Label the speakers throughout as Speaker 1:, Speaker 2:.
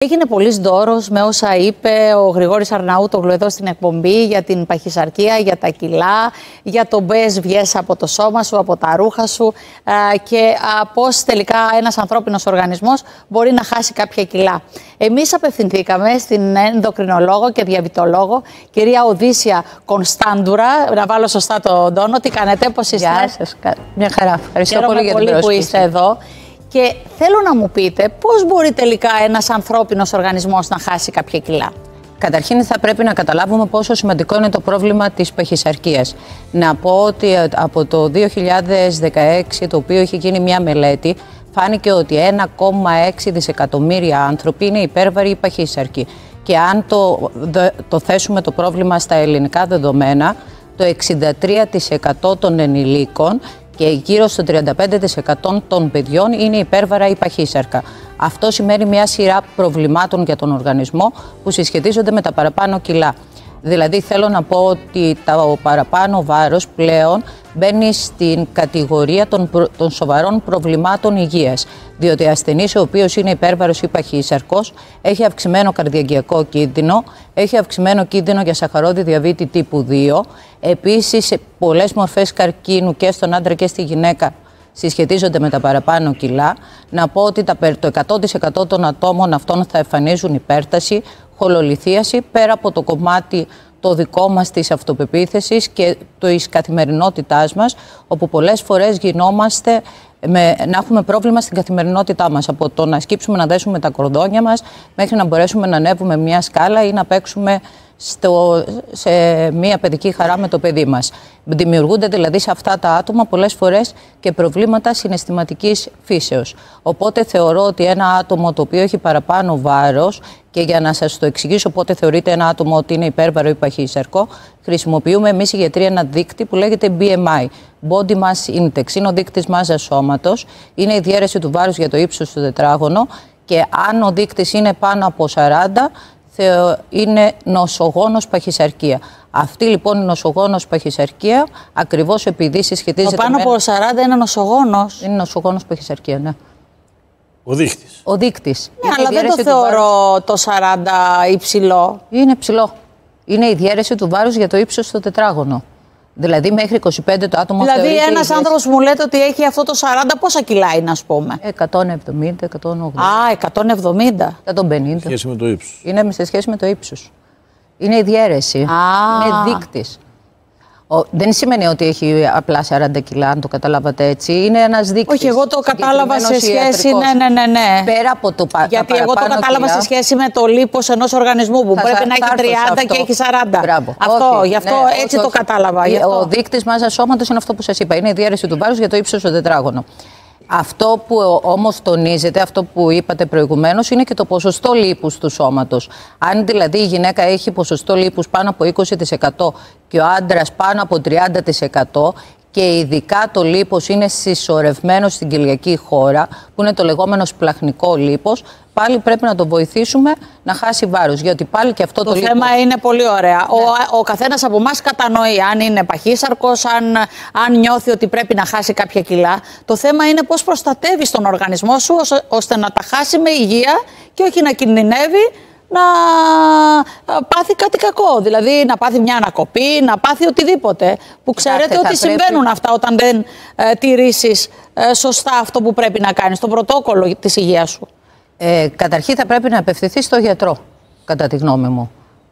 Speaker 1: Έγινε πολύς ντόρος με όσα είπε ο Γρηγόρης Αρναούτογλου εδώ στην εκπομπή για την παχυσαρκία, για τα κιλά, για το μπες βγες από το σώμα σου, από τα ρούχα σου και πώς τελικά ένας ανθρώπινος οργανισμός μπορεί να χάσει κάποια κιλά. Εμείς απευθυνθήκαμε στην ενδοκρινολόγο και διαβητολόγο, κυρία Οδύσσια Κωνσταντούρα. Να βάλω σωστά τον τόνο. Τι κάνετε, πώς είστε?
Speaker 2: Γεια σας. Μια χαρά. Ευχαριστώ πολύ για την πρόσκληση
Speaker 1: που είστε εδώ. Και θέλω να μου πείτε πώς μπορεί τελικά ένας ανθρώπινος οργανισμός να χάσει κάποια κιλά.
Speaker 2: Καταρχήν θα πρέπει να καταλάβουμε πόσο σημαντικό είναι το πρόβλημα της παχυσαρκίας. Να πω ότι από το 2016, το οποίο είχε γίνει μια μελέτη, φάνηκε ότι 1,6 δισεκατομμύρια άνθρωποι είναι υπέρβαροι ή παχύσαρκοι. Και αν το θέσουμε το πρόβλημα στα ελληνικά δεδομένα, το 63% των ενηλίκων και γύρω στο 35% των παιδιών είναι υπέρβαρα ή παχύσαρκα. Αυτό σημαίνει μια σειρά προβλημάτων για τον οργανισμό που συσχετίζονται με τα παραπάνω κιλά. Δηλαδή θέλω να πω ότι το παραπάνω βάρος πλέον μπαίνει στην κατηγορία των σοβαρών προβλημάτων υγείας. Διότι ασθενής ο οποίος είναι υπέρβαρος ή παχύσαρκος έχει αυξημένο καρδιαγγειακό κίνδυνο, έχει αυξημένο κίνδυνο για σαχαρώδη διαβήτη τύπου 2. Επίσης, πολλές μορφές καρκίνου και στον άντρα και στη γυναίκα συσχετίζονται με τα παραπάνω κιλά. Να πω ότι το 100% των ατόμων αυτών θα εμφανίζουν υπέρταση, χολολιθίαση, πέρα από το κομμάτι το δικό μας της αυτοπεποίθησης και της καθημερινότητάς μας, όπου πολλές φορές γινόμαστε να έχουμε πρόβλημα στην καθημερινότητά μας. Από το να σκύψουμε να δέσουμε τα κορδόνια μας, μέχρι να μπορέσουμε να ανέβουμε μια σκάλα ή να παίξουμε σε μια παιδική χαρά με το παιδί μας. Δημιουργούνται δηλαδή σε αυτά τα άτομα πολλές φορές και προβλήματα συναισθηματικής φύσεως. Οπότε θεωρώ ότι ένα άτομο το οποίο έχει παραπάνω βάρος, και για να σας το εξηγήσω πότε θεωρείται ένα άτομο ότι είναι υπέρβαρο ή παχύσαρκο, χρησιμοποιούμε εμείς οι γιατροί ένα δείκτη που λέγεται BMI, Body Mass Index. Είναι ο δείκτης μάζας σώματος, είναι η διαίρεση του βάρους για το ύψος του τετράγωνο και αν ο δείκτης είναι πάνω από 40, είναι νοσογόνος παχυσαρκία. Αυτή λοιπόν η νοσογόνος παχυσαρκία, ακριβώς επειδή συσχετίζεται.
Speaker 1: Το πάνω από 40 είναι νοσογόνος.
Speaker 2: Είναι νοσογόνος παχυσαρκία, ναι.
Speaker 3: Ο δείκτης.
Speaker 2: Ο δείκτης.
Speaker 1: Ναι, αλλά δεν το θεωρώ το 40 υψηλό.
Speaker 2: Είναι ψηλό. Είναι η διαίρεση του βάρους για το ύψος στο τετράγωνο. Δηλαδή μέχρι 25 το άτομο.
Speaker 1: Δηλαδή ένας άνθρωπος που μου λέτε ότι έχει αυτό το 40, πόσα κιλά είναι, ας πούμε?
Speaker 2: 170, 180.
Speaker 1: Α, 170.
Speaker 2: 150.
Speaker 3: Σχέση με το ύψος.
Speaker 2: Είναι σε σχέση με το ύψος. Είναι η διαίρεση. Είναι δείκτης. Δεν σημαίνει ότι έχει απλά 40 κιλά, αν το καταλάβατε έτσι. Είναι ένας δείκτης.
Speaker 1: Όχι, εγώ το κατάλαβα σε σχέση. Ναι.
Speaker 2: Πέρα από το
Speaker 1: γιατί εγώ το κατάλαβα σε σχέση με το λίπος ενός οργανισμού που πρέπει να έχει 30 και έχει 40.
Speaker 2: Μπράβο.
Speaker 1: Αυτό, γι' αυτό έτσι το κατάλαβα.
Speaker 2: Ο δείκτης μάζας σώματος είναι αυτό που σας είπα. Είναι η διαίρεση του βάρους για το ύψος στο τετράγωνο. Αυτό που όμως τονίζεται, αυτό που είπατε προηγουμένως, είναι και το ποσοστό λίπους του σώματος. Αν δηλαδή η γυναίκα έχει ποσοστό λίπους πάνω από 20% και ο άντρας πάνω από 30%, και ειδικά το λίπος είναι συσσωρευμένο στην κοιλιακή χώρα, που είναι το λεγόμενο σπλαχνικό λίπος, πάλι πρέπει να το βοηθήσουμε να χάσει βάρος. Γιατί πάλι και αυτό το λίπος.
Speaker 1: Το θέμα είναι πολύ ωραία. Ναι. Ο καθένας από εμάς κατανοεί αν είναι παχύσαρκος, αν νιώθει ότι πρέπει να χάσει κάποια κιλά. Το θέμα είναι πώς προστατεύεις τον οργανισμό σου ώστε να τα χάσει με υγεία και όχι να κινδυνεύει να πάθει κάτι κακό, δηλαδή να πάθει μια ανακοπή, να πάθει οτιδήποτε. Που ξέρετε ότι συμβαίνουν αυτά όταν δεν τηρήσεις σωστά αυτό που πρέπει να κάνεις, το πρωτόκολλο της υγείας σου.
Speaker 2: Καταρχήν θα πρέπει να απευθυνθείς στο γιατρό, κατά τη γνώμη μου.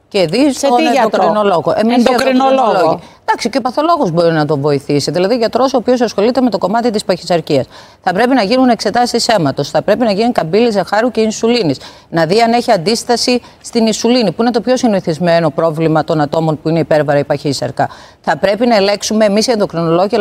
Speaker 2: Και δει στον ενδοκρινολόγο.
Speaker 1: Ενδοκρινολόγο.
Speaker 2: Εντάξει, και ο παθολόγος μπορεί να τον βοηθήσει. Δηλαδή, γιατρός ο οποίος ασχολείται με το κομμάτι της παχυσαρκίας. Θα πρέπει να γίνουν εξετάσεις αίματος. Θα πρέπει να γίνει καμπύλη ζαχάρου και ινσουλίνης. Να δει αν έχει αντίσταση στην ινσουλίνη, που είναι το πιο συνηθισμένο πρόβλημα των ατόμων που είναι υπέρβαρα ή παχύσαρκα. Θα πρέπει να ελέγξουμε, εμείς οι ενδοκρινολόγοι,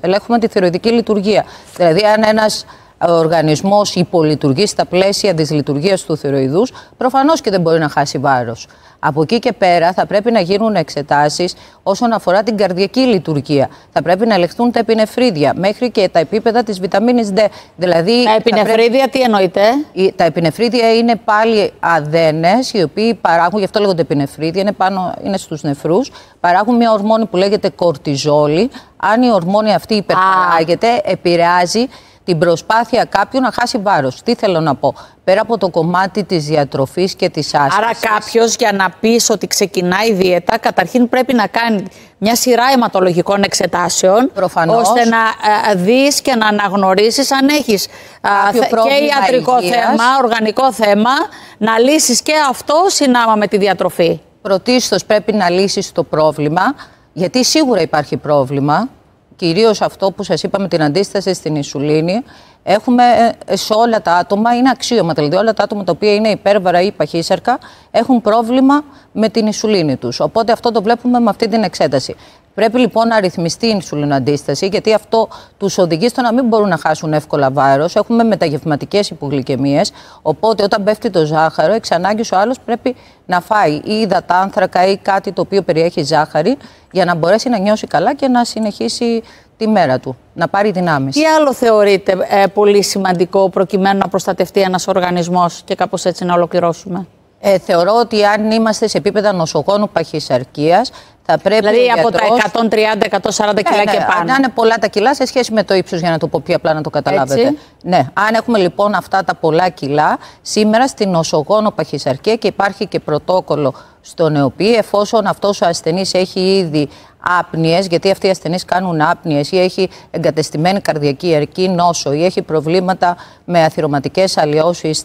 Speaker 2: ελέγχουμε τη θηροειδική λειτουργία. Δηλαδή, αν ένας ο οργανισμός υπολειτουργεί στα πλαίσια της λειτουργίας του θηροειδούς, προφανώς και δεν μπορεί να χάσει βάρος. Από εκεί και πέρα θα πρέπει να γίνουν εξετάσεις όσον αφορά την καρδιακή λειτουργία. Θα πρέπει να ελεγχθούν τα επινεφρίδια μέχρι και τα επίπεδα της βιταμίνης D. Δηλαδή,
Speaker 1: τα επινεφρίδια τι εννοείται?
Speaker 2: Τα επινεφρίδια είναι πάλι αδένες οι οποίοι παράγουν, γι' αυτό λέγονται επινεφρίδια, είναι στους νεφρούς, παράγουν μια ορμόνη που λέγεται κορτιζόλη. Αν η ορμόνη αυτή υπερπαράγεται, επηρεάζει την προσπάθεια κάποιου να χάσει βάρος. Τι θέλω να πω? Πέρα από το κομμάτι της διατροφής και της άσκησης.
Speaker 1: Άρα κάποιος για να πεις ότι ξεκινάει δίαιτα, καταρχήν πρέπει να κάνει μια σειρά αιματολογικών εξετάσεων.
Speaker 2: Προφανώς.
Speaker 1: Ώστε να δεις και να αναγνωρίσεις αν έχεις και ιατρικό θέμα, οργανικό θέμα, να λύσεις και αυτό συνάμα με τη διατροφή.
Speaker 2: Πρωτίστως πρέπει να λύσεις το πρόβλημα, γιατί σίγουρα υπάρχει πρόβλημα. Κυρίως αυτό που σας είπαμε, την αντίσταση στην ινσουλίνη, έχουμε σε όλα τα άτομα, είναι αξίωμα. Δηλαδή, όλα τα άτομα τα οποία είναι υπέρβαρα ή παχύσαρκα έχουν πρόβλημα με την ινσουλίνη τους. Οπότε αυτό το βλέπουμε με αυτή την εξέταση. Πρέπει λοιπόν να ρυθμιστεί η ινσουλινοαντίσταση, γιατί αυτό τους οδηγεί στο να μην μπορούν να χάσουν εύκολα βάρος. Έχουμε μεταγευματικές υπογλυκαιμίες. Οπότε, όταν πέφτει το ζάχαρο, εξ ανάγκης ο άλλος πρέπει να φάει ή υδατάνθρακα ή κάτι το οποίο περιέχει ζάχαρη, για να μπορέσει να νιώσει καλά και να συνεχίσει τη μέρα του, να πάρει δυνάμεις.
Speaker 1: Τι άλλο θεωρείτε πολύ σημαντικό προκειμένου να προστατευτεί ένας οργανισμός και κάπως έτσι να ολοκληρώσουμε?
Speaker 2: Θεωρώ ότι αν είμαστε σε επίπεδα νοσογόνου παχυσαρκίας, θα πρέπει.
Speaker 1: Δηλαδή από τα 130-140 κιλά και πάνω.
Speaker 2: Να είναι πολλά τα κιλά σε σχέση με το ύψος, για να το πω πιο απλά να το καταλάβετε.
Speaker 1: Έτσι.
Speaker 2: Ναι, αν έχουμε λοιπόν αυτά τα πολλά κιλά, σήμερα στην νοσογόνο παχυσαρκία, και υπάρχει και πρωτόκολλο στον ΕΟΠΗ, εφόσον αυτός ο ασθενής έχει ήδη άπνοιες, γιατί αυτοί οι ασθενείς κάνουν άπνοιες, ή έχει εγκατεστημένη καρδιακή ιερική νόσο, ή έχει προβλήματα με αθυρωματικές αλλοιώσεις,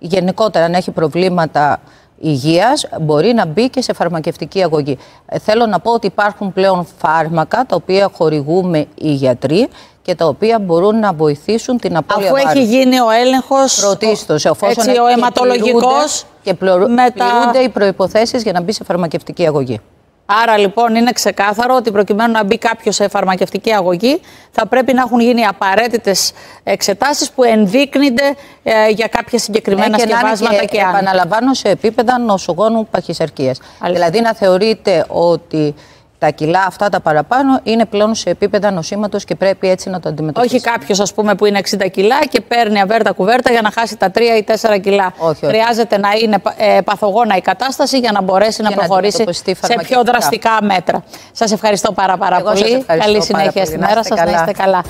Speaker 2: γενικότερα αν έχει προβλήματα υγείας, μπορεί να μπει και σε φαρμακευτική αγωγή. Θέλω να πω ότι υπάρχουν πλέον φάρμακα τα οποία χορηγούμε οι γιατροί και τα οποία μπορούν να βοηθήσουν την απώλεια βάρους.
Speaker 1: Αφού έχει γίνει ο έλεγχος,
Speaker 2: πρωτίστως,
Speaker 1: έτσι, ο αιματολογικός,
Speaker 2: και πληρούνται οι προϋποθέσεις για να μπει σε φαρμακευτική αγωγή.
Speaker 1: Άρα λοιπόν είναι ξεκάθαρο ότι προκειμένου να μπει κάποιος σε φαρμακευτική αγωγή θα πρέπει να έχουν γίνει απαραίτητες εξετάσεις που ενδείκνυνται για κάποια συγκεκριμένα σκευάσματα και αν.
Speaker 2: Επαναλαμβάνω, σε επίπεδα νοσογόνου παχυσαρκίας. Δηλαδή να θεωρείτε ότι τα κιλά αυτά τα παραπάνω είναι πλέον σε επίπεδα νοσήματος και πρέπει έτσι να το αντιμετωπίσει.
Speaker 1: Όχι κάποιος, ας πούμε, που είναι 60 κιλά και παίρνει αβέρτα κουβέρτα για να χάσει τα 3 ή 4 κιλά.
Speaker 2: Όχι.
Speaker 1: Χρειάζεται να είναι παθογόνα η κατάσταση για να μπορέσει να προχωρήσει σε πιο δραστικά μέτρα. Σας ευχαριστώ πάρα πολύ. Καλή συνέχεια στην μέρα σας. Να είστε καλά.